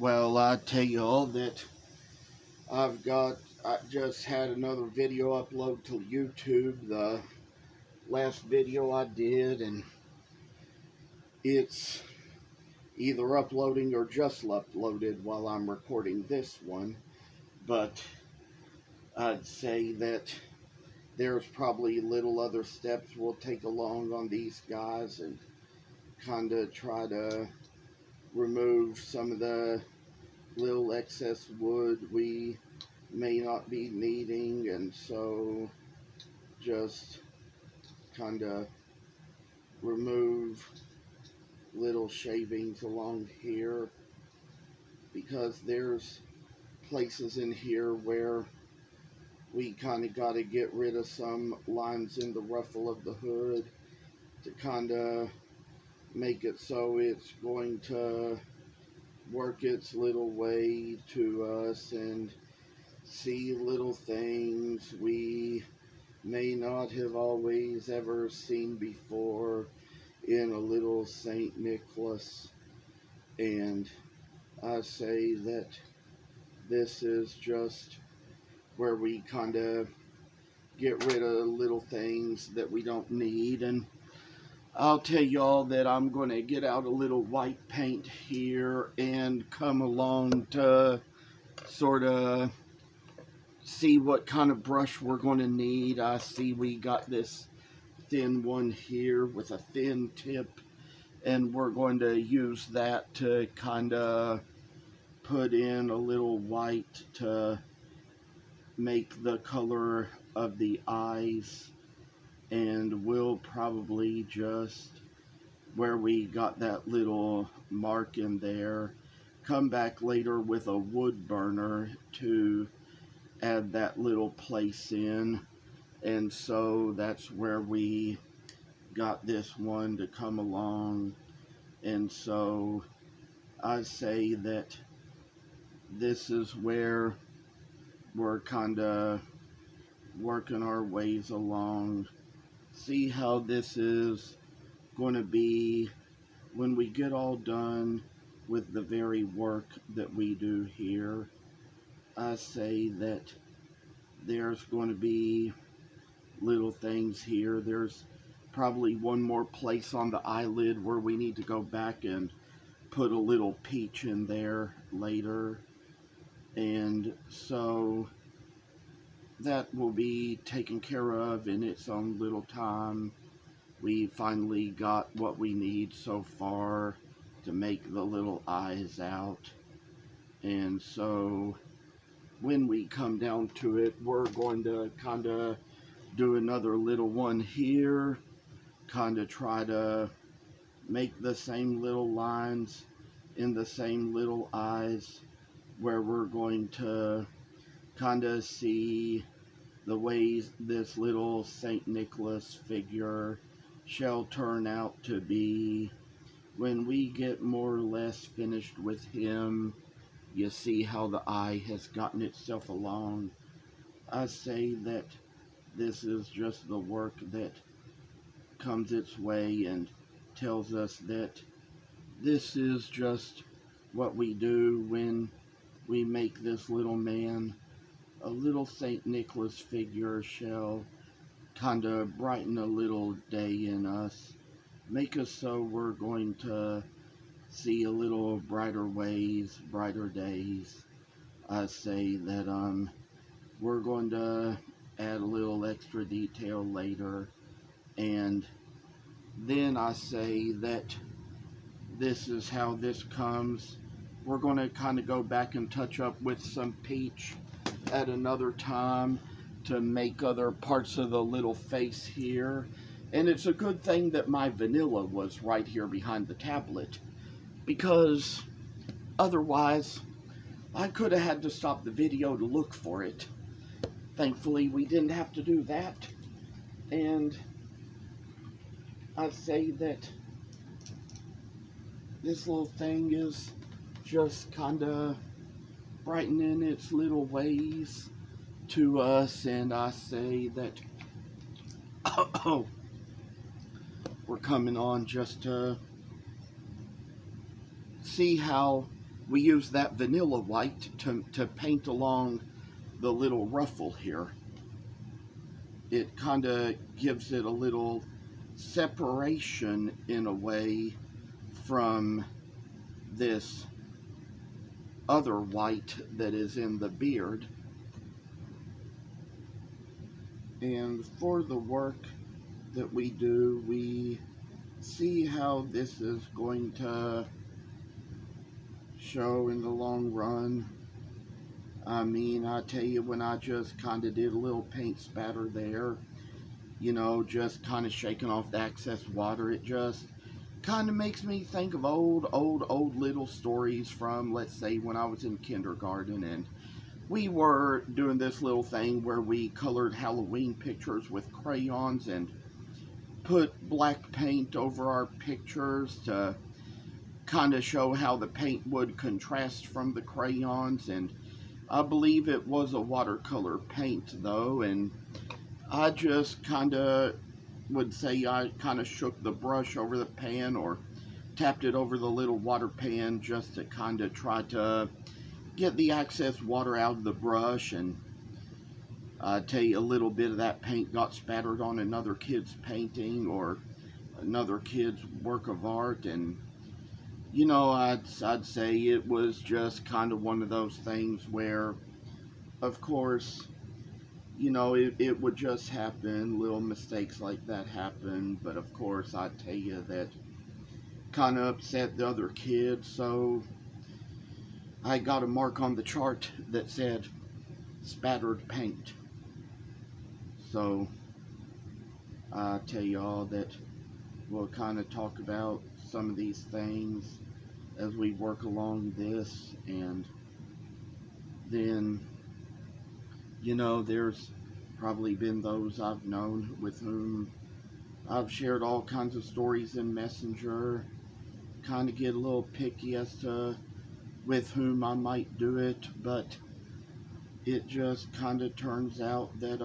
Well, I tell you all that I just had another video upload to YouTube, the last video I did, and it's either uploading or just uploaded while I'm recording this one. But I'd say that there's probably little other steps we'll take along on these guys and kind of try to remove some of the little excess wood we may not be needing, and so just kind of remove little shavings along here, because there's places in here where we kind of got to get rid of some lines in the ruffle of the hood to kind of make it so it's going to work its little way to us and see little things we may not have always ever seen before in a little St. Nicholas. And I say that this is just where we kind of get rid of little things that we don't need. And I'll tell y'all that I'm going to get out a little white paint here and come along to sort of see what kind of brush we're going to need. I see we got this thin one here with a thin tip, and we're going to use that to kind of put in a little white to make the color of the eyes. And we'll probably just, where we got that little mark in there, come back later with a wood burner to add that little place in. And so that's where we got this one to come along. And so I say that this is where we're kind of working our ways along. See how this is going to be when we get all done with the very work that we do here. I say that there's going to be little things here. There's probably one more place on the eyelid where we need to go back and put a little peach in there later. And so that will be taken care of in its own little time. We finally got what we need so far to make the little eyes out. And so when we come down to it, we're going to kind of do another little one here, kind of try to make the same little lines in the same little eyes, where we're going to kind of see the ways this little St. Nicholas figure shall turn out to be when we get more or less finished with him. You see how the eye has gotten itself along. I say that this is just the work that comes its way and tells us that this is just what we do when we make this little man. A little St. Nicholas figure shall kind of brighten a little day in us, make us so we're going to see a little brighter ways, brighter days. I say that we're going to add a little extra detail later, and then I say that this is how this comes. We're going to kind of go back and touch up with some peach at another time to make other parts of the little face here. And it's a good thing that my vanilla was right here behind the tablet, because otherwise I could have had to stop the video to look for it. Thankfully we didn't have to do that. And I say that this little thing is just kind of brightening its little ways to us, and I say that we're coming on just to see how we use that vanilla white to paint along the little ruffle here. It kind of gives it a little separation in a way from this other white that is in the beard. And for the work that we do, we see how this is going to show in the long run. I mean, I tell you, when I just kind of did a little paint spatter there, you know, just kind of shaking off the excess water, it just kind of makes me think of old little stories from, let's say, when I was in kindergarten, and we were doing this little thing where we colored Halloween pictures with crayons and put black paint over our pictures to kind of show how the paint would contrast from the crayons. And I believe it was a watercolor paint though, and I just kind of would say I kind of shook the brush over the pan or tapped it over the little water pan just to kind of try to get the excess water out of the brush. And I tell you, a little bit of that paint got spattered on another kid's painting or another kid's work of art, and you know, I'd say it was just kind of one of those things where, of course, you know, it would just happen, little mistakes like that happen, but of course, I tell you, that kind of upset the other kids, so I got a mark on the chart that said spattered paint. So I tell y'all that we'll kind of talk about some of these things as we work along this, and then, you know, there's probably been those I've known with whom I've shared all kinds of stories in Messenger, kind of get a little picky as to with whom I might do it, but it just kind of turns out that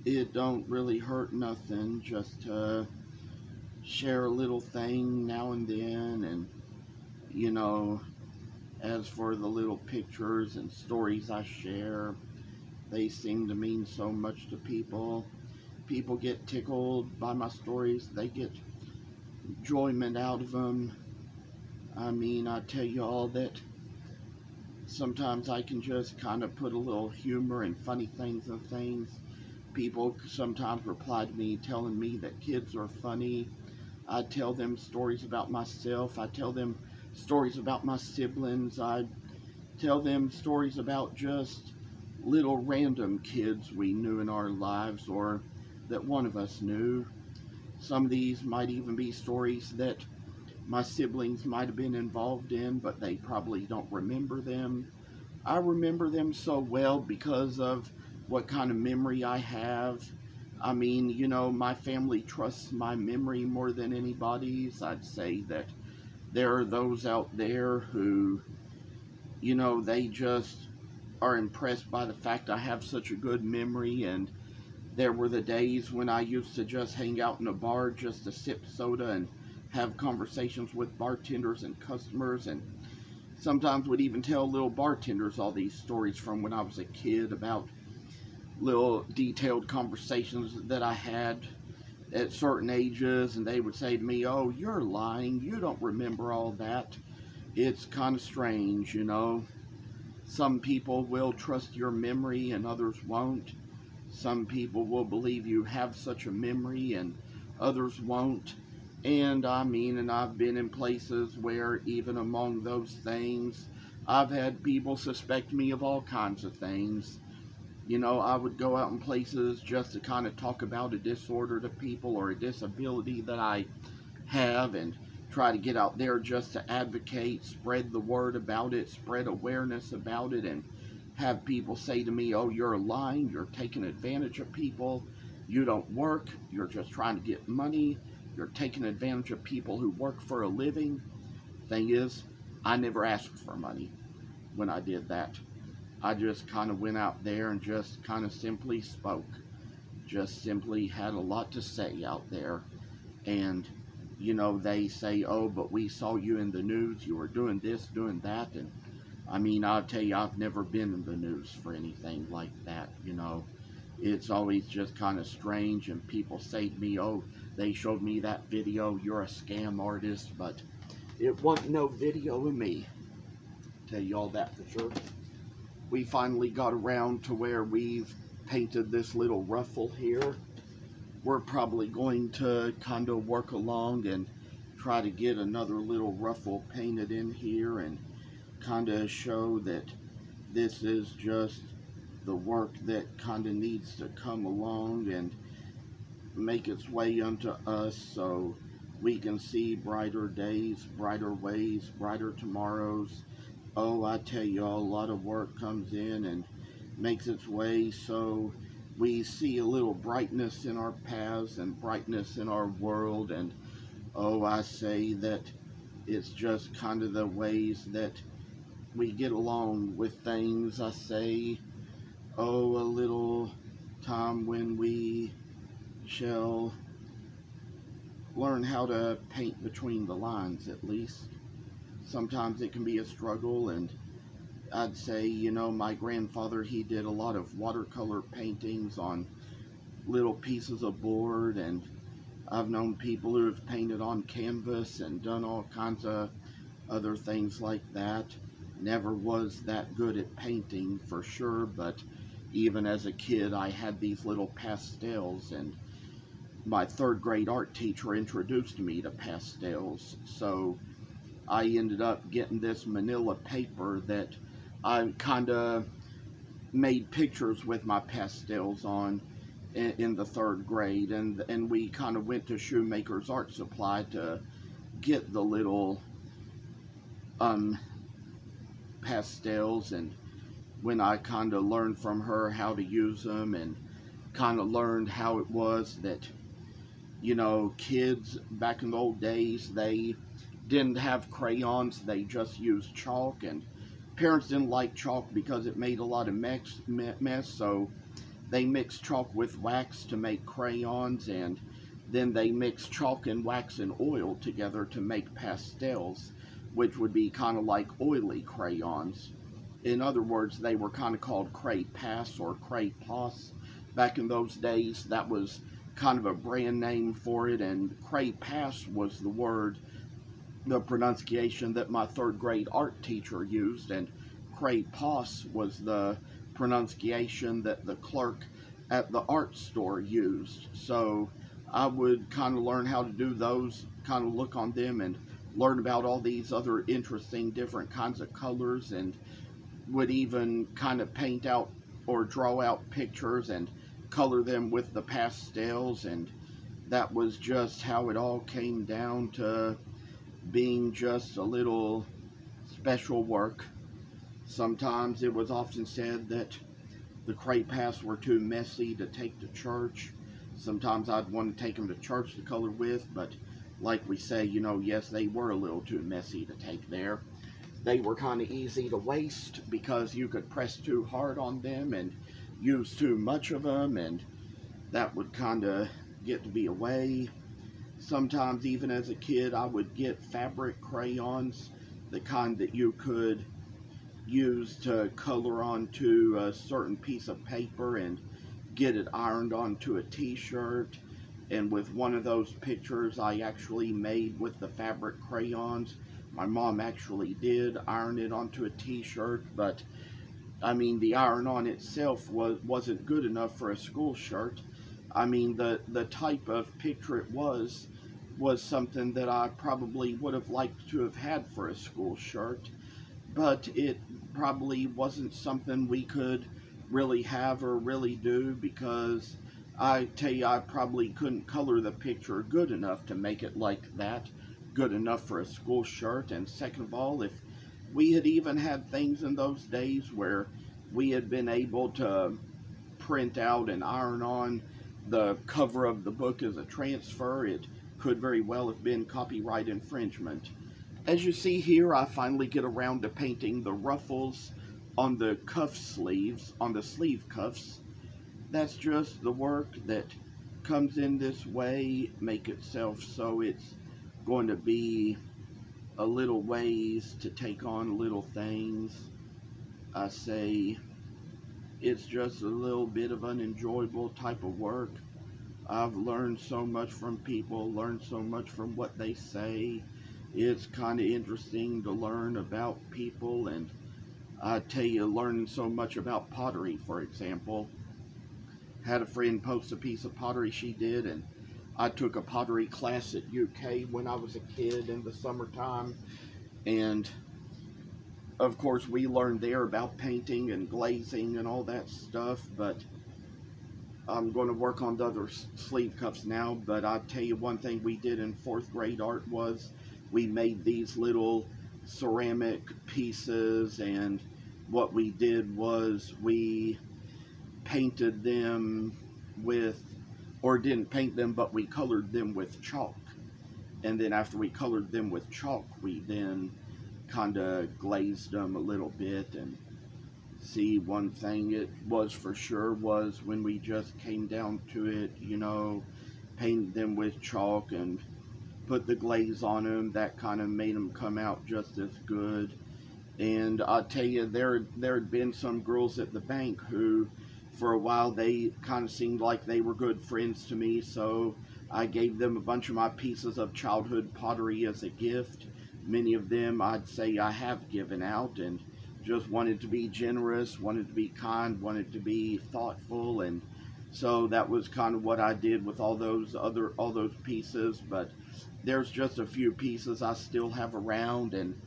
it don't really hurt nothing just to share a little thing now and then. And you know, as for the little pictures and stories I share, they seem to mean so much to people. People get tickled by my stories, they get enjoyment out of them. I mean, I tell you all that sometimes I can just kind of put a little humor and funny things in things. People sometimes reply to me telling me that kids are funny. I tell them stories about myself. I tell them stories about my siblings. I tell them stories about just little random kids we knew in our lives or that one of us knew. Some of these might even be stories that my siblings might have been involved in, but they probably don't remember them. I remember them so well because of what kind of memory I have. I mean, you know, my family trusts my memory more than anybody's. I'd say that there are those out there who, you know, they just are impressed by the fact I have such a good memory. And there were the days when I used to just hang out in a bar just to sip soda and have conversations with bartenders and customers, and sometimes would even tell little bartenders all these stories from when I was a kid about little detailed conversations that I had at certain ages, and they would say to me, "Oh, you're lying, you don't remember all that." It's kind of strange, you know. Some people will trust your memory and others won't. Some people will believe you have such a memory and others won't. And I mean, and I've been in places where even among those things, I've had people suspect me of all kinds of things. You know, I would go out in places just to kind of talk about a disorder to people or a disability that I have, and try to get out there just to advocate, spread the word about it, spread awareness about it, and have people say to me, "Oh, you're lying, you're taking advantage of people, you don't work, you're just trying to get money, you're taking advantage of people who work for a living." Thing is, I never asked for money when I did that. I just kind of went out there and just kind of simply spoke, just simply had a lot to say out there. And you know, they say, oh, but we saw you in the news, you were doing this, doing that, and I mean, I'll tell you, I've never been in the news for anything like that, you know. It's always just kind of strange, and people say to me, oh, they showed me that video, you're a scam artist, but it wasn't no video of me. Tell you all that for sure. We finally got around to where we've painted this little ruffle here. We're probably going to kind of work along and try to get another little ruffle painted in here and kind of show that this is just the work that kind of needs to come along and make its way unto us so we can see brighter days, brighter ways, brighter tomorrows. Oh, I tell you, a lot of work comes in and makes its way so we see a little brightness in our paths and brightness in our world. And oh, I say that it's just kind of the ways that we get along with things. I say, oh, a little time when we shall learn how to paint between the lines, at least. Sometimes it can be a struggle, and I'd say, you know, my grandfather, he did a lot of watercolor paintings on little pieces of board, and I've known people who have painted on canvas and done all kinds of other things like that. Never was that good at painting for sure, but even as a kid I had these little pastels, and my third grade art teacher introduced me to pastels, so I ended up getting this manila paper that I kind of made pictures with my pastels on in the third grade, and we kind of went to Shoemaker's Art Supply to get the little pastels. And when I kind of learned from her how to use them and kind of learned how it was that, you know, kids back in the old days, they didn't have crayons, they just used chalk, and parents didn't like chalk because it made a lot of mess, so they mixed chalk with wax to make crayons, and then they mixed chalk and wax and oil together to make pastels, which would be kind of like oily crayons. In other words, they were kind of called cray pass or cray pos. Back in those days, that was kind of a brand name for it, and cray pass was the word, the pronunciation that my third grade art teacher used, and cray pos was the pronunciation that the clerk at the art store used. So I would kind of learn how to do those, kind of look on them and learn about all these other interesting different kinds of colors, and would even kind of paint out or draw out pictures and color them with the pastels. And that was just how it all came down to being just a little special work. Sometimes it was often said that the cray pass were too messy to take to church. Sometimes I'd want to take them to church to color with, but like we say, you know, yes, they were a little too messy to take there. They were kind of easy to waste because you could press too hard on them and use too much of them, and that would kind of get to be a way. Sometimes, even as a kid, I would get fabric crayons, the kind that you could use to color onto a certain piece of paper and get it ironed onto a t-shirt. And with one of those pictures I actually made with the fabric crayons, my mom actually did iron it onto a t-shirt, but I mean, the iron-on itself wasn't good enough for a school shirt. I mean, the type of picture it was something that I probably would have liked to have had for a school shirt, but it probably wasn't something we could really have or really do, because I tell you, I probably couldn't color the picture good enough to make it like that, good enough for a school shirt. And second of all, if we had even had things in those days where we had been able to print out and iron on the cover of the book as a transfer, it could very well have been copyright infringement. As you see here, I finally get around to painting the ruffles on the cuff sleeves, on the sleeve cuffs. That's just the work that comes in this way, make itself so it's going to be a little ways to take on little things. I say it's just a little bit of an enjoyable type of work. I've learned so much from people, learned so much from what they say. It's kind of interesting to learn about people, and I tell you, learning so much about pottery, for example. Had a friend post a piece of pottery she did, and I took a pottery class at UK when I was a kid in the summertime, and of course we learned there about painting and glazing and all that stuff, but I'm going to work on the other sleeve cups now. But I'll tell you one thing we did in 4th grade art was we made these little ceramic pieces, and what we did was we painted them with, or didn't paint them, but we colored them with chalk. And then after we colored them with chalk, we then kind of glazed them a little bit. And see, one thing it was for sure was when we just came down to it, you know, painted them with chalk and put the glaze on them, that kind of made them come out just as good. And I'll tell you, there had been some girls at the bank who, for a while, they kind of seemed like they were good friends to me, so I gave them a bunch of my pieces of childhood pottery as a gift. Many of them I'd say I have given out, and just wanted to be generous, wanted to be kind, wanted to be thoughtful, and so that was kind of what I did with all those pieces. But there's just a few pieces I still have around, and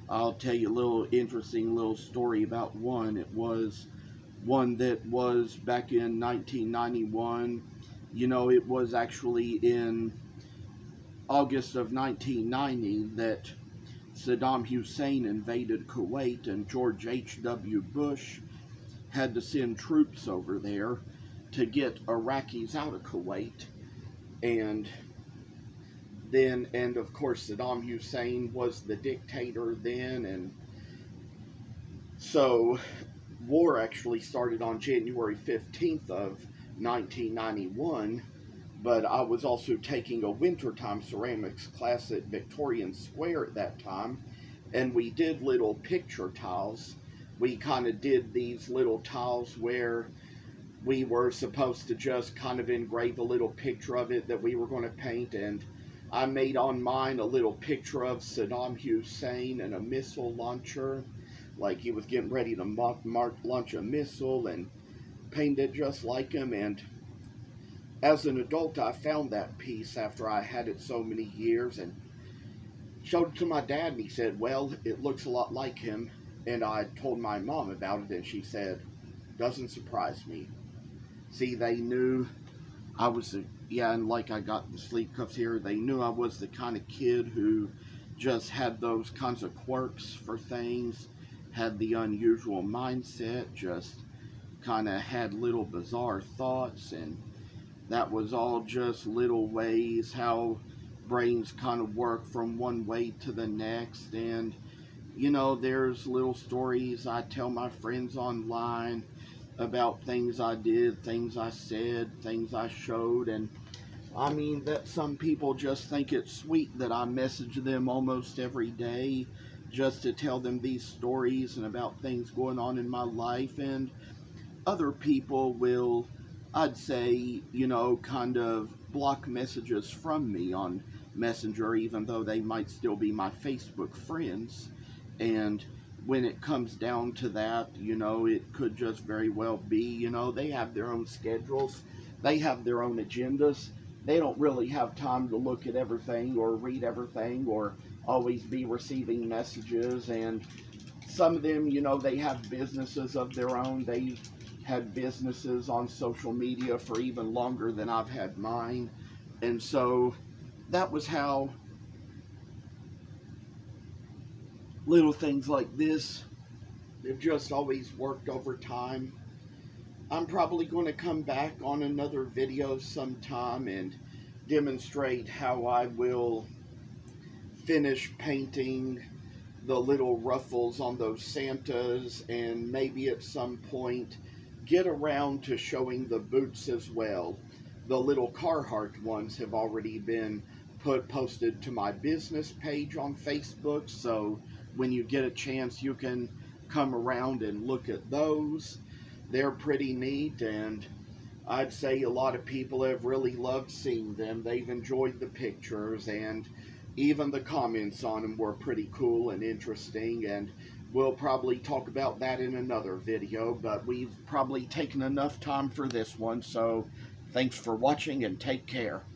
I'll tell you a little interesting little story about one. It was one that was back in 1991. You know, it was actually in August of 1990 that Saddam Hussein invaded Kuwait, and George H.W. Bush had to send troops over there to get Iraqis out of Kuwait. And then, and of course, Saddam Hussein was the dictator then, and so war actually started on January 15th of 1991, but I was also taking a wintertime ceramics class at Victorian Square at that time, and we did little picture tiles. We kind of did these little tiles where we were supposed to just kind of engrave a little picture of it that we were going to paint, and I made on mine a little picture of Saddam Hussein and a missile launcher, like he was getting ready to launch a missile, and painted just like him. And as an adult, I found that piece after I had it so many years and showed it to my dad, and he said, well, it looks a lot like him. And I told my mom about it, and she said, doesn't surprise me. See, they knew I was yeah, and like I got the sleeve cups here, they knew I was the kind of kid who just had those kinds of quirks for things, had the unusual mindset, just kind of had little bizarre thoughts, and that was all just little ways how brains kind of work from one way to the next. And you know, there's little stories I tell my friends online about things I did, things I said, things I showed, and I mean that some people just think it's sweet that I message them almost every day just to tell them these stories and about things going on in my life, and other people will, I'd say, you know, kind of block messages from me on Messenger, even though they might still be my Facebook friends. And when it comes down to that, you know, it could just very well be, you know, they have their own schedules, they have their own agendas. They don't really have time to look at everything or read everything or always be receiving messages. And some of them, you know, they have businesses of their own. They had businesses on social media for even longer than I've had mine. And so that was how little things like this, they've just always worked over time. I'm probably going to come back on another video sometime and demonstrate how I will finish painting the little ruffles on those Santas, and maybe at some point get around to showing the boots as well. The little Carhartt ones have already been posted to my business page on Facebook, so when you get a chance you can come around and look at those. They're pretty neat, and I'd say a lot of people have really loved seeing them. They've enjoyed the pictures, and even the comments on them were pretty cool and interesting, and we'll probably talk about that in another video, but we've probably taken enough time for this one, so thanks for watching and take care.